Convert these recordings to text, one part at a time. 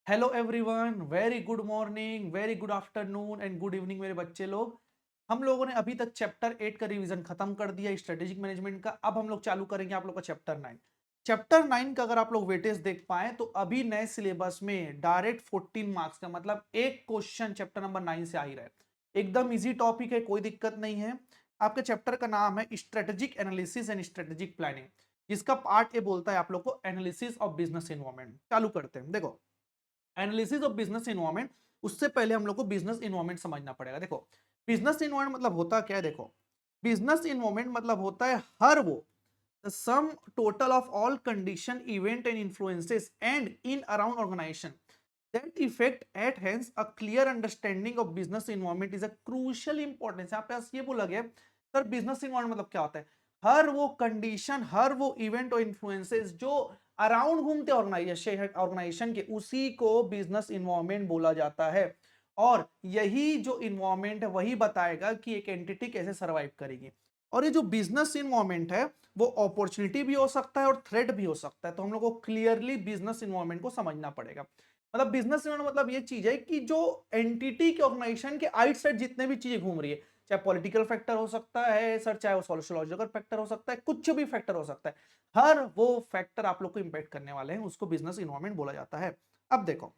Hello everyone, very good morning, very good afternoon and good evening मेरे बच्चे लोग। हम लोगों ने अभी तक चैप्टर 8 का रिवीजन खत्म कर दिया स्ट्रेटेजिक मैनेजमेंट का। अब हम लोग चालू करेंगे आप लोग का चैप्टर 9। चैप्टर 9 का अगर आप लोग वेटेज देख पाए तो अभी नए सिलेबस में डायरेक्ट 14 मार्क्स का मतलब एक क्वेश्चन चैप्टर नंबर 9 से आ ही रहा है। एकदम इजी टॉपिक है, कोई दिक्कत नहीं है। आपके चैप्टर का नाम है strategic analysis and strategic planning, जिसका पार्ट ए बोलता है आप लोग को एनालिसिस ऑफ बिजनेस एनवायरनमेंट। चालू करते हैं। देखो, एनालिसिस ऑफ बिजनेस इन्वायरमेंट, उससे पहले हम लोग को बिजनेस इन्वायरमेंट समझना पड़ेगा। देखो, बिजनेस इन्वायरमेंट मतलब होता क्या है। देखो, बिजनेस इन्वायरमेंट मतलब होता है हर वो the sum total of all condition event and influences and in around organization that effect at hence a clear understanding of business environment is a crucial importance। यहाँ पे ये बोला गया सर बिजनेस इन्वायरमेंट मतलब क्या होता है। हर वो कंडीशन, हर वो इवेंट और इन्फ्लुएंसेस जो अराउंड घूमते ऑर्गेनाइजेशन के, उसी को बिजनेस इन्वायरमेंट बोला जाता है। और यही जो इन्वायरमेंट है वही बताएगा कि एक एंटिटी कैसे सरवाइव करेगी। और ये जो बिजनेस इन्वायरमेंट है वो अपॉर्चुनिटी भी हो सकता है और थ्रेट भी हो सकता है। तो हम लोग को क्लियरली बिजनेस इन्वायरमेंट को समझना पड़ेगा। मतलब बिजनेस इन्वायरमेंट मतलब ये चीज है कि जो एंटिटी के ऑर्गेनाइजेशन के आइट साइड जितने भी चीजें घूम रही है, चाहे पॉलिटिकल फैक्टर हो सकता है सर, चाहे वो सोशियोलॉजिकल फैक्टर हो सकता है, कुछ भी फैक्टर हो सकता है, हर वो फैक्टर आप लोग को इंपैक्ट करने वाले हैं, उसको बिजनेस इन्वायरमेंट बोला जाता है। अब देखो,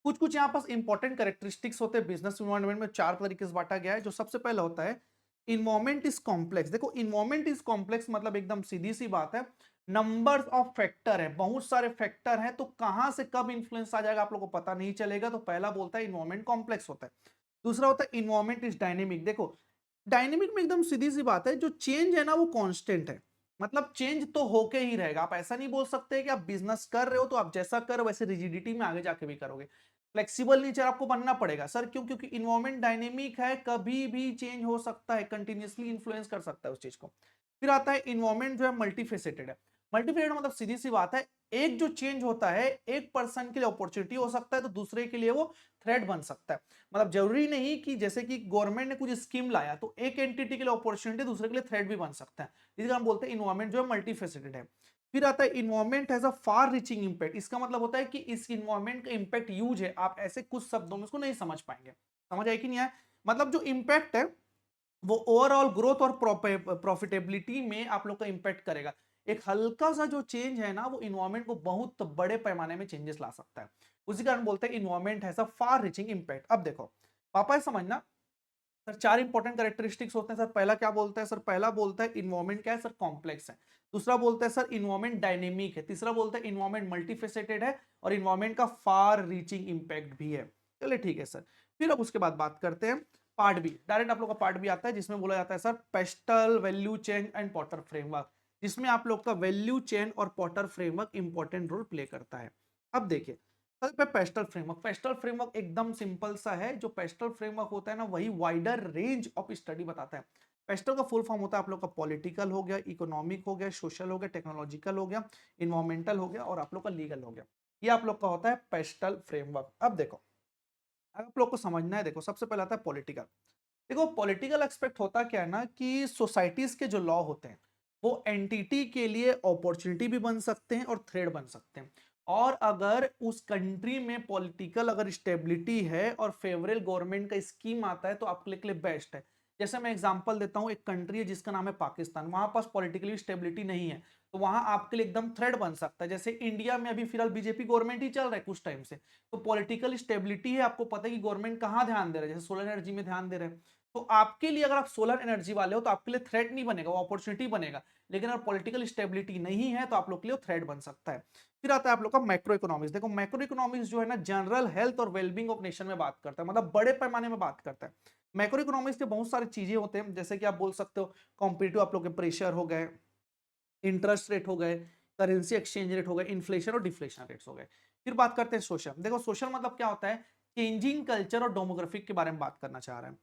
कुछ कुछ यहाँ पास इंपॉर्टेंट कैरेक्टरिस्टिक्स होते हैं बिजनेस इन्वायरमेंट में। चार तरीके से बांटा गया है। जो सबसे पहला होता है इन्वायरमेंट इज कॉम्प्लेक्स। देखो, इन्वायरमेंट इज कॉम्प्लेक्स मतलब एकदम सीधी सी बात है, नंबर्स ऑफ फैक्टर है, बहुत सारे फैक्टर हैं, तो कहां से कब इंफ्लुएंस आ जाएगा आप लोग को पता नहीं चलेगा। तो पहला बोलता है इन्वायरमेंट कॉम्प्लेक्स होता है। दूसरा होता है इन्वायरमेंट इज डायनेमिक। देखो, डायनेमिक में एकदम सीधी सी बात है, जो चेंज है ना वो कांस्टेंट है। मतलब चेंज तो होके ही रहेगा। आप ऐसा नहीं बोल सकते कि आप बिजनेस कर रहे हो तो आप जैसा कर वैसे रिजिडिटी में आगे जाके भी करोगे। फ्लेक्सिबल नेचर आपको बनना पड़ेगा सर। क्यों? क्योंकि इन्वायरमेंट डायनेमिक है, कभी भी चेंज हो सकता है, कंटिन्यूअसली इन्फ्लुएंस कर सकता है उस चीज को। फिर आता है इन्वायरमेंट जो है मल्टीफेसेटेड है। मल्टीफेसेटेड मतलब सीधी सी बात है, एक जो चेंज होता है एक पर्सन के लिए अपॉर्चुनिटी हो सकता है तो दूसरे के लिए वो थ्रेट बन सकता है। मतलब जरूरी नहीं कि जैसे कि गवर्नमेंट ने कुछ स्कीम लाया तो एक एंटिटी के लिए अपॉर्चुनिटी दूसरे के लिए थ्रेट भी बन सकता है। इसलिए हम बोलते हैं इन्वायरमेंट जो है मल्टीफेसेटेड है। फिर आता है environment has a far reaching impact. इसका मतलब होता है कि इस इन्वायरमेंट का इंपैक्ट यूज है, आप ऐसे कुछ शब्दों में इसको नहीं समझ पाएंगे। समझ आए कि नहीं आए? मतलब जो इंपैक्ट है वो ओवरऑल ग्रोथ और प्रॉफिटेबिलिटी में आप लोग का इंपैक्ट करेगा। एक हल्का सा जो चेंज है ना वो इन्वायरमेंट को बहुत बड़े पैमाने में चेंजेस ला सकता है। उसी कारण बोलते हैं environment has a far reaching impact. अब देखो पापा, ये समझना सर, चार इंपॉर्टेंट कैरेक्टरिस्टिक्स होते हैं सर। पहला क्या बोलता है सर? पहला बोलता है इन्वायरमेंट क्या है सर? कॉम्प्लेक्स है। दूसरा बोलता है सर इन्वायरमेंट डायनेमिक है। तीसरा बोलता है इन्वायरमेंट मल्टीफेसेटेड है। और इन्वायरमेंट का फार रीचिंग इंपैक्ट भी है। चलिए ठीक है सर। फिर अब उसके बाद बात करते हैं पार्ट बी। डायरेक्ट आप लोग का पार्ट बी आता है जिसमें बोला जाता है sir PESTEL value chain and Porter framework, जिसमें आप लोग का वैल्यू चेन और Porter framework important role play करता है। अब देखिए पे पेस्टल फ्रेमवर्क, पेस्टल फ्रेमवर्क एकदम सिंपल सा है। जो पेस्टल फ्रेमवर्क होता है ना वही वाइडर रेंज ऑफ स्टडी बताता है। पेस्टल का फुल फॉर्म होता है आप लोग का पॉलिटिकल हो गया, इकोनॉमिक हो गया, सोशल हो गया, टेक्नोलॉजिकल हो गया, इन्वायरमेंटल हो गया और आप लोग का लीगल हो गया। ये आप लोग का होता है पेस्टल फ्रेमवर्क। अब देखो, आप लोग को समझना है। देखो, सबसे पहले आता है पॉलिटिकल। देखो, पॉलिटिकल एक्सपेक्ट होता क्या है ना कि सोसाइटीज के जो लॉ होते हैं वो एंटिटी के लिए अपॉर्चुनिटी भी बन सकते हैं और थ्रेड बन सकते हैं। और अगर उस कंट्री में पॉलिटिकल अगर स्टेबिलिटी है और फेवरेबल गवर्नमेंट का स्कीम आता है तो आपके लिए बेस्ट है। जैसे मैं एग्जांपल देता हूं, एक कंट्री है जिसका नाम है पाकिस्तान, वहां पास पॉलिटिकली स्टेबिलिटी नहीं है तो वहां आपके लिए एकदम थ्रेड बन सकता है। जैसे इंडिया में अभी फिलहाल बीजेपी गवर्नमेंट ही चल रहा है कुछ टाइम से, तो पॉलिटिकल स्टेबिलिटी है, आपको पता है कि गवर्नमेंट कहाँ ध्यान दे रहा है, जैसे सोलर एनर्जी में ध्यान दे रहे हैं। तो आपके लिए अगर आप सोलर एनर्जी वाले हो तो आपके लिए थ्रेट नहीं बनेगा, वो अपॉर्चुनिटी बनेगा। लेकिन अगर पॉलिटिकल स्टेबिलिटी नहीं है तो आप लोग के लिए थ्रेट बन सकता है। फिर आता है आप लोग का मैक्रो इकोनॉमिक्स। देखो, मैक्रो इकोनॉमिक्स जो है ना जनरल हेल्थ और वेलबींग ऑफ नेशन में बात करता है, मतलब बड़े पैमाने में बात करता है। मैक्रो इकोनॉमिक्स के बहुत सारी चीजें होते हैं, जैसे कि आप बोल सकते हो कॉम्पिटिटिव आप लोग के प्रेशर हो गए, इंटरेस्ट रेट हो गए, करेंसी एक्सचेंज रेट हो गए, इन्फ्लेशन और डिफ्लेशन रेट्स हो गए। फिर बात करते हैं सोशल। देखो, सोशल मतलब क्या होता है? चेंजिंग कल्चर और डेमोग्राफिक के बारे में बात करना चाह रहे हैं।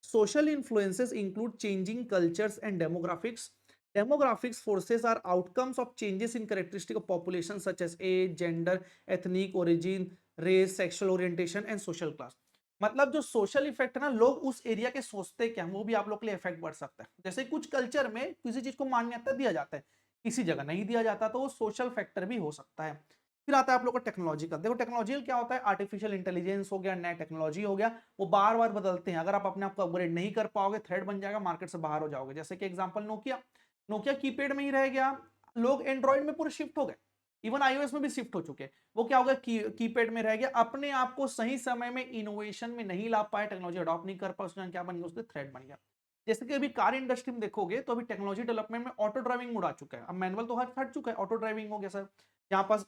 Social influences include changing cultures and demographics. Demographics forces are outcomes of changes in characteristic of population such as age, gender, ethnic origin, race, sexual orientation and social class. मतलब जो सोशल इफेक्ट है ना, लोग उस area के सोचते क्या हैं वो भी आप लोग के लिए इफेक्ट पड़ सकता है। जैसे कुछ कल्चर में किसी चीज को मान्यता दिया जाता है, किसी जगह नहीं दिया जाता, तो वो सोशल फैक्टर भी हो सकता है। फिर आता है आप लोग का टेक्नोलॉजिकल। देखो टेक्नोलॉजिकल क्या होता है, आर्टिफिशियल इंटेलिजेंस हो गया, नया टेक्नोलॉजी हो गया, वो बार बार बदलते हैं। अगर आप अपने आप को अपग्रेड नहीं कर पाओगे, थ्रेड बन जाएगा, मार्केट से बाहर हो जाओगे। जैसे कि एग्जांपल नोकिया, नोकिया कीपैड में ही रह गया, लोग एंड्रॉइड में पूरे शिफ्ट हो गए, इवन आईओएस में भी शिफ्ट हो चुके हैं। वो क्या हो गया, कीपैड में रह गया, अपने आप को सही समय में इनोवेशन में नहीं ला पाए, टेक्नोलॉजी अडॉप्ट नहीं कर पाए, उसके क्या बन गया, उसके थ्रेड बन गया। जैसे कि अभी कार इंडस्ट्री में देखोगे तो अभी टेक्नोलॉजी डेवलपमेंट में ऑटो ड्राइविंग मोड आ चुका है, अब मैनुअल तो हट चुका है, ऑटो ड्राइविंग हो गया सर। यहाँ पास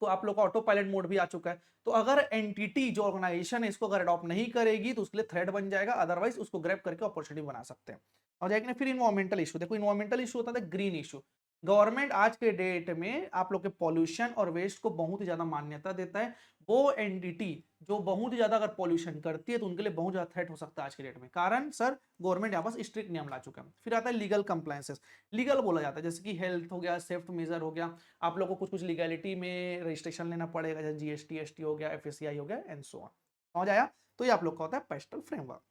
तो आप लोग का ऑटो पायलट मोड भी आ चुका है। तो अगर एंटिटी जो ऑर्गेनाइजेशन है इसको अगर अडॉप्ट नहीं करेगी तो उसके लिए थ्रेड बन जाएगा, अदरवाइज उसको ग्रैब करके अपॉर्चुनिटी बना सकते हैं। और जाएगा फिर इन्वायरमेंटल इशू, देखो इन्वायरमेंटल इशू होता है ग्रीन इशू। गवर्नमेंट आज के डेट में आप लोग के पॉल्यूशन और वेस्ट को बहुत ही ज्यादा मान्यता देता है। वो एंटिटी जो बहुत ही ज्यादा अगर पॉल्यूशन करती है तो उनके लिए बहुत ज्यादा थ्रेट हो सकता है आज के डेट में, कारण सर गवर्नमेंट यहाँ पर स्ट्रिक्ट नियम ला चुका है। फिर आता है लीगल कंप्लायंसेस। लीगल बोला जाता है जैसे कि हेल्थ हो गया, सेफ्टी मेजर हो गया, आप लोगों को कुछ कुछ लीगैलिटी में रजिस्ट्रेशन लेना पड़ेगा, जैसे जीएसटी एसटी हो गया, एफएससीआई हो गया एंड सो ऑन। समझ आया? तो ये आप लोग का होता है पेस्टल फ्रेमवर्क।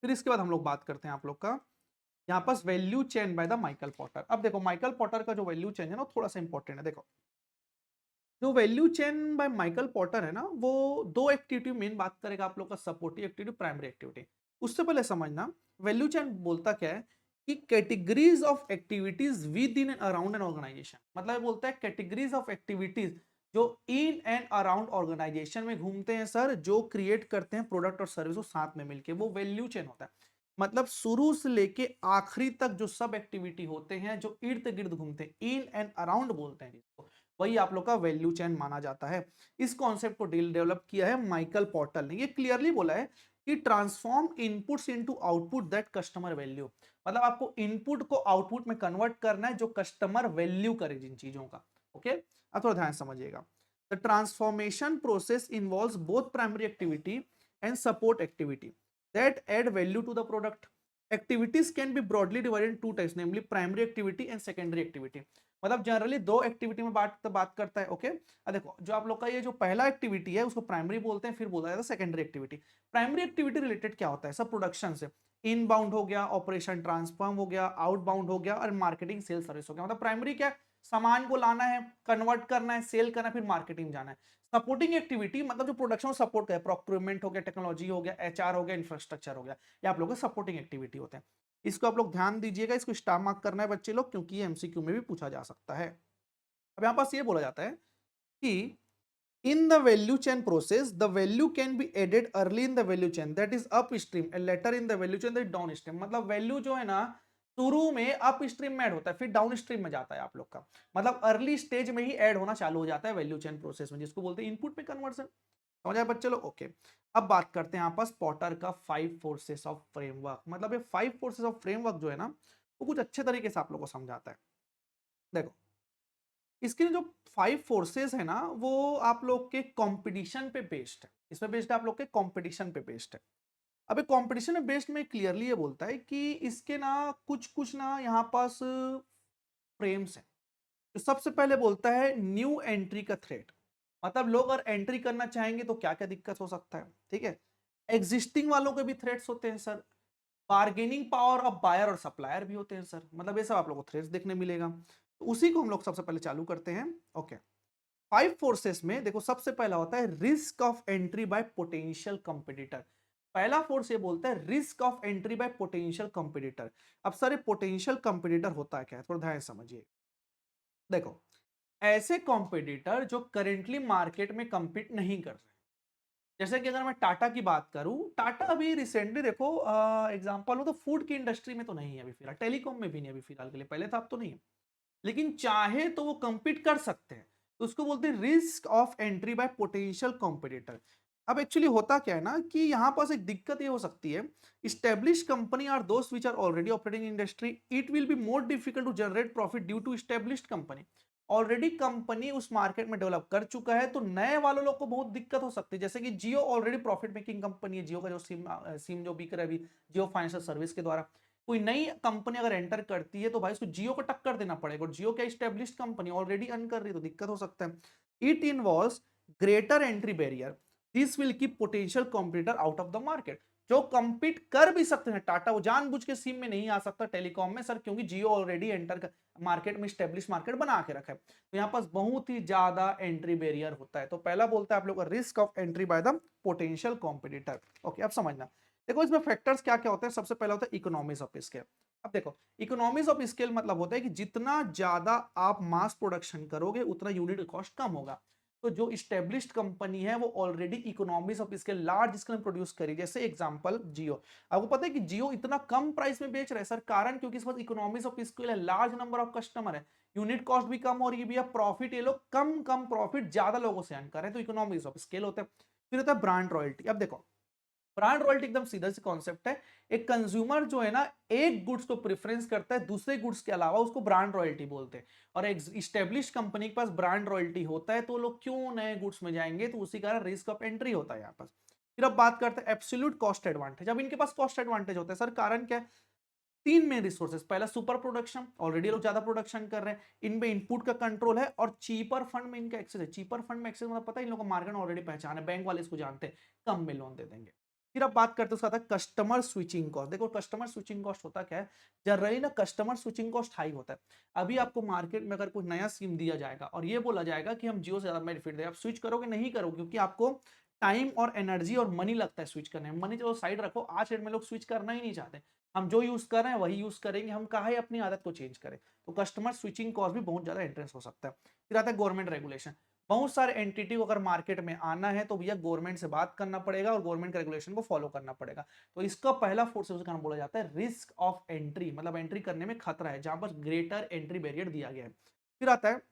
फिर इसके बाद हम लोग बात करते हैं आप लोग का यहाँ पास value chain by the Michael Porter. अब देखो माइकल पॉटर का जो वैल्यू चेन है ना थोड़ा सा इंपॉर्टेंट है। देखो जो value chain by Michael Potter है ना, वो दो एक्टिविटी मेन बात करेगा आप लोग का, सपोर्टिव एक्टिविटी, प्राइमरी एक्टिविटी। उससे पहले समझना वैल्यू चेन बोलता क्या है कि categories of activities within and around an organization. मतलब बोलता है कैटेगरीज ऑफ एक्टिविटीज जो इन एंड अराउंड ऑर्गेनाइजेशन में घूमते हैं सर, जो क्रिएट करते हैं प्रोडक्ट और सर्विस को साथ में मिलके, वो वैल्यू चेन होता है। मतलब शुरू से लेके आखिरी तक जो सब एक्टिविटी होते हैं जो इर्द गिर्द घूमते हैं, इन एंड अराउंड बोलते हैं जिसको, वही आप लोग का वैल्यू चेन माना जाता है। इस कॉन्सेप्ट को डेवलप किया है माइकल पॉर्टल ने। ये क्लियरली बोला है कि transform inputs into output that customer value. मतलब आपको इनपुट को आउटपुट में कन्वर्ट करना है जो कस्टमर वैल्यू करे जिन चीजों का। ओके, अब थोड़ा ध्यान समझिएगा। The transformation process involves both primary activity and support activity that add value to the product. Activities can be broadly divided in two types, namely primary activity and secondary activity. मतलब generally दो activity में बात करता है। Okay, देखो जो आप लोग का ये जो पहला एक्टिविटी है उसको प्राइमरी बोलते हैं, फिर बोला जाता है secondary activity. Primary activity related क्या होता है सब, प्रोडक्शन से, इनबाउंड हो गया, ऑपरेशन ट्रांसफॉर्म हो गया, आउटबाउंड हो गया, और मार्केटिंग सेल सर्विस हो गया। मतलब प्राइमरी क्या, सामान को लाना है, कन्वर्ट करना है, सेल करना है, फिर मार्केटिंग जाना है। सपोर्टिंग एक्टिविटी मतलब जो प्रोडक्शन को सपोर्ट करे, प्रोक्योरमेंट हो गया, टेक्नोलॉजी हो गया, एचआर हो गया, इंफ्रास्ट्रक्चर हो गया, ये आप लोगों के सपोर्टिंग एक्टिविटी होते हैं। इसको आप लोग ध्यान दीजिएगा, इसको स्टार मार्क करना है बच्चे लोग, क्योंकि ये एमसीक्यू में भी पूछा जा सकता है। अब यहाँ पास ये बोला जाता है कि in the value chain process the value can be added early in the value chain that is upstream and later in the value chain that downstream. मतलब वैल्यू जो है ना शुरू में अप स्ट्रीम में add होता है, फिर डाउन स्ट्रीम में जाता है आप लोग का। मतलब अर्ली स्टेज में ही ऐड होना चालू हो जाता है वैल्यू चेन प्रोसेस में, जिसको बोलते हैं इनपुट में कन्वर्जन। समझ आया बच्चे लोग? ओके, अब बात करते हैं आपस पॉटर का 5 फोर्सेस ऑफ फ्रेमवर्क। मतलब ये 5 फोर्सेस ऑफ फ्रेमवर्क जो है ना वो कुछ अच्छे तरीके से आप लोग को समझाता है। देखो इसके जो 5 फोर्सेस है ना वो आप लोग के कंपटीशन पे बेस्ड है, इसमें बेस्ड है आप लोग के कंपटीशन पे बेस्ड है। अब कंपटीशन में बेस्ड में क्लियरली ये बोलता है कि इसके ना कुछ कुछ ना यहाँ पास फ्रेम्स है। तो सबसे पहले बोलता है न्यू एंट्री का थ्रेट। मतलब लोग अगर एंट्री करना चाहेंगे तो क्या क्या दिक्कत हो सकता है, ठीक है। एग्जिस्टिंग वालों के भी थ्रेट्स होते हैं sir, bargaining power of buyer और सप्लायर भी होते हैं सर। मतलब ये सब आप लोगों को थ्रेट्स देखने मिलेगा, तो उसी को हम लोग सबसे पहले चालू करते हैं। ओके, 5 फोर्सेस में देखो सबसे पहला होता है risk of entry by potential competitor. पहला फोर्स ये बोलता है risk of entry by potential competitor. अब सर ये पोटेंशियल कंपटीटर होता है क्या, थोड़ा ध्यान से समझिए। देखो ऐसे कॉम्पिटिटर जो करेंटली मार्केट में compete नहीं कर रहे, जैसे कि अगर मैं टाटा की बात करूं, टाटा अभी रिसेंटली देखो एग्जांपल हो तो फूड की इंडस्ट्री में तो नहीं है अभी फिलहाल, टेलीकॉम में भी नहीं अभी फिलहाल के लिए, पहले था अब तो नहीं है, लेकिन चाहे तो वो compete कर सकते हैं। तो उसको बोलते हैं risk of entry by potential competitor. अब एक्चुअली होता क्या है ना कि यहाँ पास एक दिक्कत ये हो सकती है, establish company are those which are already operating industry, it will be more difficult to generate profit due to established company. Already company उस मार्केट में डेवलप कर चुका है, तो नए वालों लोग को बहुत दिक्कत हो सकती है। जैसे कि जियो ऑलरेडी प्रॉफिट मेकिंग कंपनी है, जियो का जो सिम जो बिक रहा है अभी जियो फाइनेंशियल सर्विस के द्वारा, कोई नई कंपनी अगर एंटर करती है तो भाई उसको जियो को टक्कर देना पड़ेगा, और जियो क्या स्टेब्लिश्ड कंपनी ऑलरेडी अर्न कर रही है, तो दिक्कत हो सकता है। It involves greater entry barrier, this will keep potential competitor out of the market. जो compete कर भी सकते हैं टाटा, वो जानबूझ के सिम में नहीं आ सकता टेलीकॉम में सर, क्योंकि जियो ऑलरेडी एंटर मार्केट में स्टेब्लिश मार्केट बना के रखा है। तो यहाँ पास बहुत ही ज्यादा एंट्री बैरियर होता है। तो पहला बोलता है आप लोग का risk of entry by the potential competitor. Okay, अब समझना। देखो इसमें फैक्टर्स क्या क्या होते हैं। सबसे पहला होता है इकोनॉमीज ऑफ स्केल। अब देखो इकोनॉमीज ऑफ स्केल मतलब होता है कि जितना ज्यादा आप मास प्रोडक्शन करोगे उतना यूनिट कॉस्ट कम होगा। तो जो इस्टेब्लिश्ड कंपनी है वो already economies of scale large scale में प्रोड्यूस करी। जैसे एग्जांपल जियो, आपको पता है कि जियो इतना कम प्राइस में बेच रहा है सर, कारण क्योंकि इसके पास इकोनॉमीज ऑफ स्केल है, लार्ज नंबर ऑफ कस्टमर है, यूनिट कॉस्ट भी कम हो रही है भैया, प्रॉफिट ये लोग कम कम प्रॉफिट ज्यादा लोगों से अर्न कर रहे हैं, तो इकोनॉमीज ऑफ स्केल होता है। फिर होता है ब्रांड रॉयल्टी। अब देखो ब्रांड रॉयल्टी एकदम सीधा सी कॉन्सेप्ट है। एक कंज्यूमर जो है ना एक गुड्स को प्रेफरेंस करता है दूसरे गुड्स के अलावा, उसको ब्रांड रॉयल्टी बोलते हैं। और एक इस्टेब्लिश कंपनी के पास ब्रांड रॉयल्टी होता है तो लोग क्यों नए गुड्स में जाएंगे, तो उसी कारण रिस्क ऑफ एंट्री होता है यहाँ पर। फिर अब बात करते हैं एब्सोल्यूट कॉस्ट एडवांटेज। अब इनके पास कॉस्ट एडवांटेज होता है सर, कारण क्या है, तीन मेन रिसोर्सेज। पहला सुपर प्रोडक्शन, ऑलरेडी लोग ज्यादा प्रोडक्शन कर रहे हैं, इनमें इनपुट का कंट्रोल है, और चीपर फंड में इनका एक्सेस है। चीपर फंड में एक्सेस मतलब पता है इन लोगों को मार्केट ऑलरेडी पहचान है, बैंक वाले इसको जानते हैं, कम में लोन दे देंगे। फिर अब बात करते हैं उसका कस्टमर स्विचिंग कॉस्ट। देखो कस्टमर स्विचिंग कॉस्ट होता क्या है, जनरली ना कस्टमर स्विचिंग कॉस्ट हाई होता है। अभी आपको मार्केट में अगर कोई नया सिम दिया जाएगा और ये बोला जाएगा कि हम जियो से ज्यादा बेनिफिट दे, आप स्विच करोगे नहीं करोगे, क्योंकि आपको टाइम और एनर्जी और मनी लगता है स्विच करने में। मनी चलो साइड रखो, आज डेट में लोग स्विच करना ही नहीं चाहते, हम जो यूज कर रहे हैं वही यूज करेंगे, हम काहे अपनी आदत को चेंज करें। तो कस्टमर स्विचिंग कॉस्ट भी बहुत ज्यादा इंटरेंस हो सकता है। फिर आता है गवर्नमेंट रेगुलेशन। बहुत सारे एंटिटी को अगर मार्केट में आना है तो भैया गवर्नमेंट से बात करना पड़ेगा और गवर्नमेंट के रेगुलेशन को फॉलो करना पड़ेगा। तो इसका पहला फोर्स उसे कारण बोला जाता है रिस्क ऑफ एंट्री, मतलब एंट्री करने में खतरा है, जहां पर ग्रेटर एंट्री बैरियर दिया गया है। फिर आता है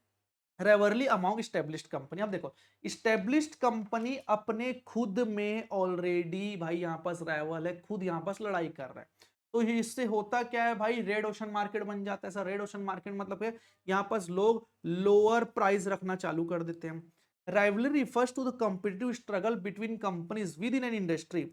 रेवरली अमॉन्ग स्टेब्लिश्ड कंपनी। अब देखो स्टेब्लिश्ड कंपनी अपने खुद में ऑलरेडी भाई यहाँ पास राइवल है, खुद यहाँ पास लड़ाई कर रहा है, तो इससे होता क्या है भाई, रेड ओशन मार्केट बन जाता है। सर रेड ओशन मार्केट मतलब है यहाँ पास लोग लोअर प्राइस रखना चालू कर देते हैं। Rivalry refers to the competitive struggle between companies within an industry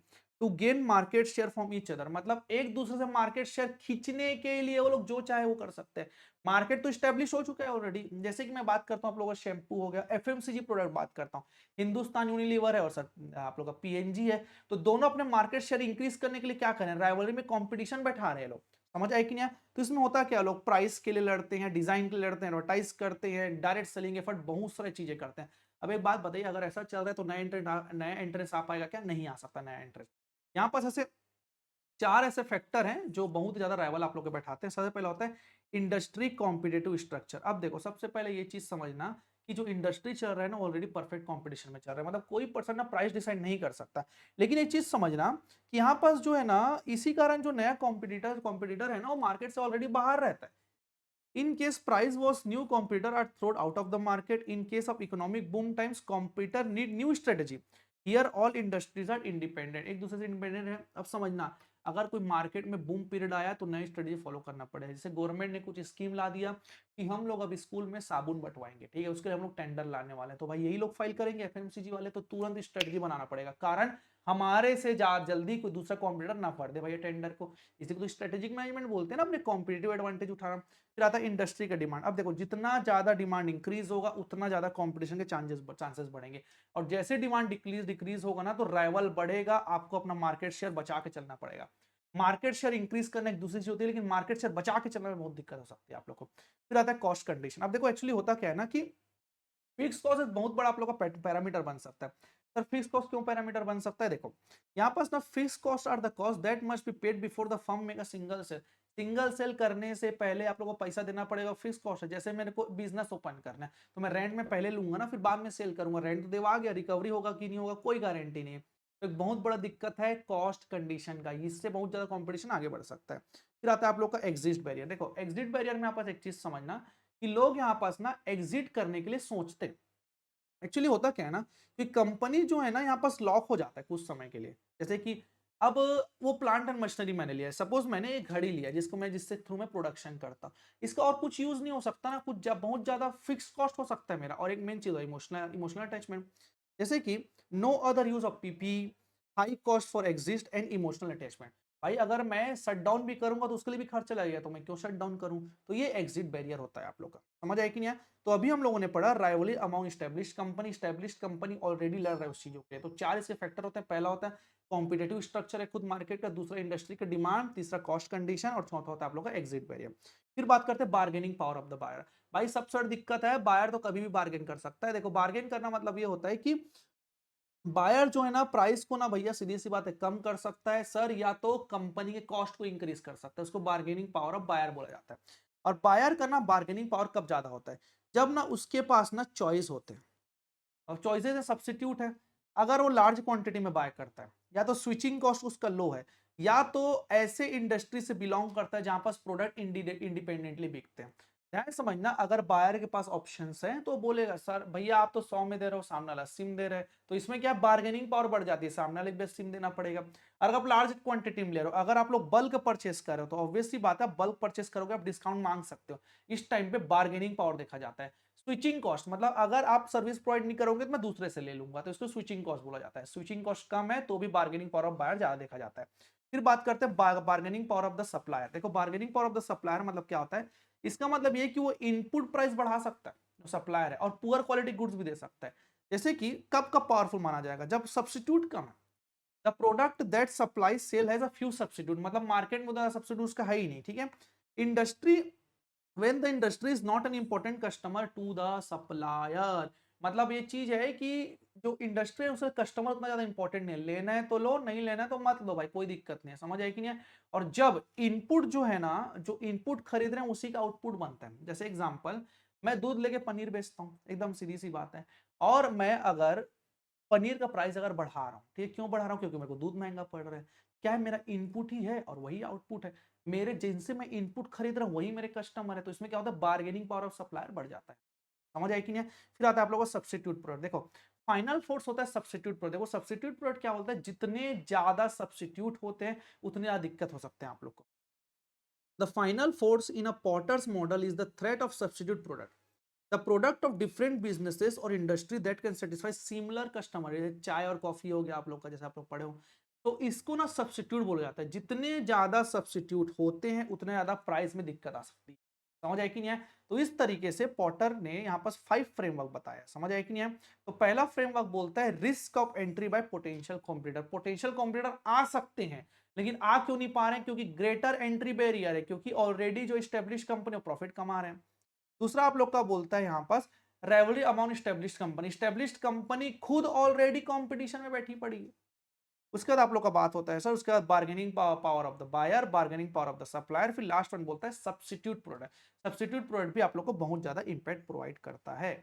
to gain market share from each other. मतलब एक दूसरे से मार्केट शेयर खींचने के लिए वो लोग जो चाहे वो कर सकते हैं। मार्केट तो स्टेब्लिश हो चुका है ऑलरेडी। जैसे कि मैं बात करता हूँ आप लोगों का शैम्पू हो गया, एफएमसीजी प्रोडक्ट बात करता हूँ, हिंदुस्तान यूनिलीवर है और सर आप लोग का पीएनजी है। तो दोनों अपने मार्केट शेयर इंक्रीज करने के लिए क्या करें, राइवलरी में कंपटीशन बैठा रहे हैं लोग। समझ आए कि नहीं? तो इसमें होता क्या, लोग प्राइस के लिए लड़ते हैं, डिजाइन के लिए लड़ते हैं, एडवर्टाइज करते हैं, डायरेक्ट सेलिंग एफर्ट, बहुत सारी चीजें करते हैं। अब एक बात बताइए, अगर ऐसा चल रहा है तो नया एंट्रेंस आ पाएगा क्या? नहीं आ सकता नया एंट्रेंस। यहाँ पास ऐसे चार ऐसे फैक्टर हैं जो बहुत ज्यादा राइवल आप लोग के बैठाते हैं। सबसे पहला होता है इंडस्ट्री कॉम्पिटिटिव स्ट्रक्चर। अब देखो सबसे पहले ये चीज समझना कि जो इंडस्ट्री चल रहा है ना ऑलरेडी परफेक्ट कंपटीशन में चल रहा है, मतलब कोई पर्सन ना प्राइस डिसाइड नहीं कर सकता। लेकिन एक चीज समझना कि यहाँ पास जो है ना, इसी कारण जो नया कॉम्पिटिटर कॉम्पिटिटर है ना वो मार्केट से ऑलरेडी बाहर रहता है। In case price was new competitor are thrown out of the market. In case of economic boom times, competitor need new strategy. Here all industries are independent. एक दूसरे से इंडिपेंडेंट है। अब समझना, अगर कोई मार्केट में बूम पीरियड आया तो नई स्ट्रेटेजी फॉलो करना पड़ेगा। जैसे गवर्नमेंट ने कुछ स्कीम ला दिया कि हम लोग अब स्कूल में साबुन बंटवाएंगे, ठीक है, उसके लिए हम लोग टेंडर लाने वाले हैं, तो भाई यही लोग फाइल करेंगे एफएमसीजी वाले, तो तुरंत स्ट्रेटेजी बनाना पड़ेगा, कारण हमारे से जल्दी कोई दूसरा कॉम्पिटिटर ना भर दे भाई टेंडर को। इसी को तो स्ट्रेटेजिक मैनेजमेंट बोलते हैं ना, अपने कॉम्पिटिटिव एडवांटेज उठाना। फिर आता है इंडस्ट्री का डिमांड। अब देखो जितना ज्यादा डिमांड इंक्रीज होगा उतना ज्यादा कंपटीशन के चांसेस बढ़ेंगे, और जैसे डिमांड डिक्रीज होगा ना तो राइवल बढ़ेगा, आपको अपना मार्केट शेयर बचा के चलना पड़ेगा। मार्केट शेयर इंक्रीज करना एक दूसरी चीज होती है, लेकिन मार्केट शेयर बचा के चलने में बहुत दिक्कत हो सकती है आप लोग को। फिर आता है कॉस्ट कंडीशन। अब देखो एक्चुअली होता क्या है ना कि फिक्स कॉस्ट एक बहुत बड़ा आप लोग का पैरामीटर बन सकता है। सर फिक्स कॉस्ट क्यों पैरामीटर बन सकता है? देखो यहाँ पास ना fix cost are the cost that must be paid before the firm make a single sale. Single sale करने से पहले आप लोगों को पैसा देना पड़ेगा, फिक्स कॉस्ट है। जैसे मेरे को बिजनेस ओपन करना है तो मैं रेंट में पहले लूंगा ना, फिर बाद में सेल करूंगा, रेंट तो देवा गया, रिकवरी होगा कि नहीं होगा कोई गारंटी नहीं है। तो एक बहुत बड़ा दिक्कत है कॉस्ट कंडीशन का, इससे बहुत ज्यादा कॉम्पिटिशन आगे बढ़ सकता है। फिर आता है आप लोग का एग्जिट बैरियर। देखो एग्जिट बैरियर में आप पास एक चीज समझना कि लोग यहाँ पास ना एग्जिट करने के लिए सोचते हैं। एक्चुअली होता क्या है ना कि कंपनी जो है ना यहाँ पास लॉक हो जाता है कुछ समय के लिए। जैसे कि अब वो प्लांट एंड मशीनरी मैंने लिया है, सपोज मैंने एक घड़ी लिया जिसको मैं जिससे थ्रू में प्रोडक्शन करता हूँ, इसका और कुछ यूज नहीं हो सकता ना, कुछ बहुत ज्यादा फिक्स कॉस्ट हो सकता है मेरा। और एक मेन चीज है इमोशनल इमोशनल अटैचमेंट। जैसे कि no other use of PP, high cost for exist and emotional attachment. भाई अगर मैं शट डाउन भी करूंगा तो उसके लिए भी खर्चा लगेगा, तो मैं क्यों शट डाउन करूं? तो ये एग्जिट बैरियर होता है आप लोग का, समझ आया कि नहीं आया? तो अभी हम लोगों ने पढ़ा rivalry among established company already लड़ रहा है उस चीजों के। तो चार इसके फैक्टर होते हैं। पहला होता है कॉम्पिटेटिव स्ट्रक्चर है खुद मार्केट का, दूसरा इंडस्ट्री का डिमांड, तीसरा कॉस्ट कंडीशन, और चौथा होता है आप लोग का एग्जिट बैरियर। फिर बात करते हैं bargaining power of the buyer. भाई सबसे बड़ी दिक्कत है, बायर तो कभी भी बार्गेन कर सकता है। देखो बार्गेन करना मतलब ये होता है कि बायर जो है ना प्राइस को ना भैया सीधी सी बात है कम कर सकता है सर, या तो कंपनी के कॉस्ट को इंक्रीज कर सकता है, उसको बार्गेनिंग पावर ऑफ बायर बोला जाता है। और बायर का ना बार्गेनिंग पावर कब ज्यादा होता है? जब ना उसके पास ना चॉइस होते हैं, और चॉइसेस है सब्स्टिट्यूट है। अगर वो लार्ज क्वांटिटी में बाय करता है, या तो स्विचिंग कॉस्ट उसका लो है, या तो ऐसे इंडस्ट्री से बिलोंग करता है जहां पास प्रोडक्ट इंडिपेंडेंटली बिकते हैं। ध्यान से समझना, अगर बायर के पास ऑप्शंस हैं तो बोलेगा सर भैया आप तो 100 में दे रहे हो, सामने वाला 80 में दे रहे हैं, तो इसमें क्या बार्गेनिंग पावर बढ़ जाती है, सामने वाले भी 80 में देना पड़ेगा। अगर आप लार्ज क्वांटिटी में ले रहे हो, अगर आप लोग बल्क परचेस कर रहे हो, तो ऑब्वियसली बात है बल्क परचेस करोगे आप डिस्काउंट मांग सकते हो। इस टाइम पे बार्गेनिंग पावर देखा जाता है। स्विचिंग कॉस्ट मतलब अगर आप सर्विस प्रोवाइड नहीं करोगे तो मैं दूसरे से ले लूंगा, तो इसको स्विचिंग कॉस्ट बोला जाता है। स्विचिंग कॉस्ट कम है तो भी बार्गेनिंग पावर ऑफ बायर ज्यादा देखा जाता है। फिर बात करते हैं bargaining power of the supplier. देखो bargaining power of the supplier मतलब क्या होता है? इसका मतलब ये कि वो इनपुट प्राइस बढ़ा सकता है जो सप्लायर है, और पुअर क्वालिटी गुड्स भी दे सकता है। जैसे कि कब कब पावरफुल माना जाएगा? जब सब्स्टिट्यूट कम है। The product that supply sale has a few substitute, मतलब मार्केट में सब्स्टिट्यूट का है ही नहीं, ठीक है। Industry when the industry is not an important customer to the supplier, मतलब ये चीज है कि जो इंडस्ट्री है उसे कस्टमर उतना ज्यादा इंपॉर्टेंट नहीं है, लेना है तो लो, नहीं लेना है तो मत लो भाई, कोई दिक्कत नहीं है, समझ आए कि नहीं है? और जब इनपुट जो है ना, जो इनपुट खरीद रहे हैं उसी का आउटपुट बनता है। जैसे एग्जांपल, मैं दूध लेके पनीर बेचता हूँ, एकदम सीधी सी बात है, और मैं अगर पनीर का प्राइस अगर बढ़ा रहा हूँ, ठीक है, क्यों बढ़ा रहा हूँ? क्योंकि मेरे को दूध महंगा पड़ रहा है। क्या है? मेरा इनपुट ही है और वही आउटपुट है। मेरे जिनसे मैं इनपुट खरीद रहा हूँ वही मेरे कस्टमर है, तो इसमें क्या होता है? बार्गेनिंग पावर ऑफ सप्लायर बढ़ जाता है। समझ आए कि नहीं? फिर आता है आप लोगों को सब्स्टिट्यूट प्रोडक्ट। देखो फाइनल फोर्स होता है सब्स्टिट्यूट प्रोडक्ट। देखो सब्स्टिट्यूट प्रोडक्ट क्या बोलता है? जितने ज्यादा सब्स्टिट्यूट होते हैं उतनी ज्यादा दिक्कत हो सकते हैं आप लोग को। The final force in a Porter's model is the threat of substitute product, the product of different businesses और industry that can satisfy similar customer. जैसे चाय और कॉफी हो गया आप लोग का, जैसे आप लोग पढ़े हो, तो इसको ना सब्स्टिट्यूट बोला जाता है। जितने ज्यादा सब्स्टिट्यूट होते हैं उतने ज्यादा प्राइस में दिक्कत आ सकती है। समझ आए कि नहीं है? तो इस तरीके से पॉटर ने यहाँ पर 5 फ्रेमवर्क बताया। समझ आए कि नहीं है? तो पहला फ्रेमवर्क बोलता है risk of entry by potential competitor. Potential competitor आ सकते हैं लेकिन आ क्यों नहीं पा रहे हैं? क्योंकि ग्रेटर एंट्री बैरियर है, क्योंकि ऑलरेडी जो स्टेब्लिश कंपनी प्रॉफिट कमा रहे हैं। दूसरा आप लोग का बोलता है यहाँ पास रेवली अमाउंट स्टेब्लिश्ड कंपनी खुद ऑलरेडी कंपटीशन में बैठी पड़ी है। उसके बाद आप लोग का बात होता है सर, उसके बाद bargaining power of the buyer, bargaining power of the supplier, फिर लास्ट वन बोलता है सब्स्टिट्यूट प्रोडक्ट। सब्स्टिट्यूट प्रोडक्ट भी आप लोग को बहुत ज्यादा इंपैक्ट प्रोवाइड करता है।